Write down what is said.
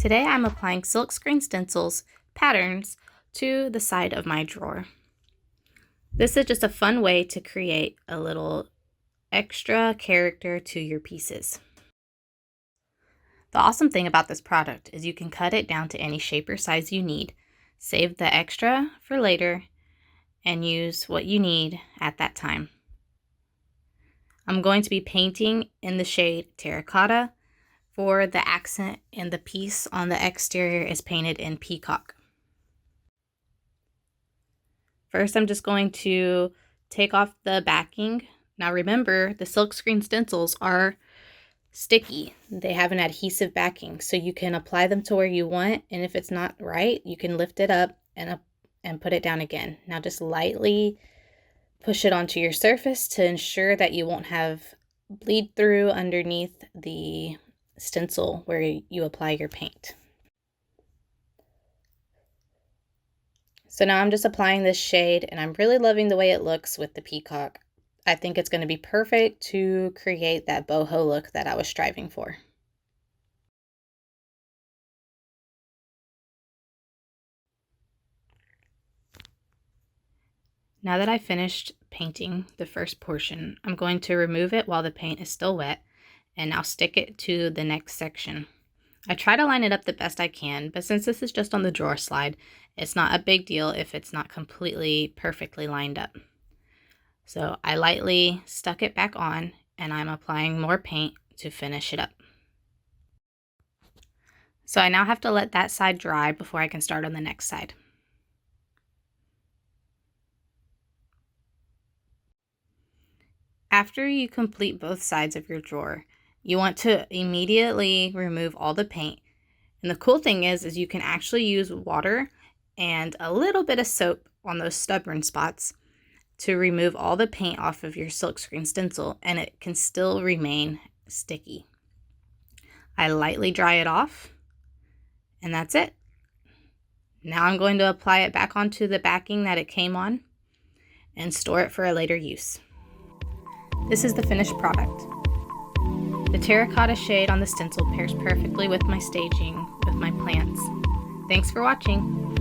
Today I'm applying silkscreen stencils patterns to the side of my drawer. This is just a fun way to create a little extra character to your pieces. The awesome thing about this product is you can cut it down to any shape or size you need, save the extra for later, and use what you need at that time. I'm going to be painting in the shade Terracotta for the accent, and the piece on the exterior is painted in Peacock. First, I'm just going to take off the backing. Now remember, the silkscreen stencils are sticky. They have an adhesive backing, so you can apply them to where you want, and if it's not right, you can lift it up and put it down again. Now just lightly push it onto your surface to ensure that you won't have bleed through underneath the stencil where you apply your paint. So now I'm just applying this shade, and I'm really loving the way it looks with the peacock. I think it's going to be perfect to create that boho look that I was striving for. Now that I've finished painting the first portion, I'm going to remove it while the paint is still wet, and I'll stick it to the next section. I try to line it up the best I can, but since this is just on the drawer slide, it's not a big deal if it's not completely perfectly lined up. So I lightly stuck it back on, and I'm applying more paint to finish it up. So I now have to let that side dry before I can start on the next side. After you complete both sides of your drawer, you want to immediately remove all the paint. And the cool thing is you can actually use water and a little bit of soap on those stubborn spots to remove all the paint off of your silkscreen stencil, and it can still remain sticky. I lightly dry it off, and that's it. Now I'm going to apply it back onto the backing that it came on and store it for a later use. This is the finished product. The terracotta shade on the stencil pairs perfectly with my staging with my plants. Thanks for watching.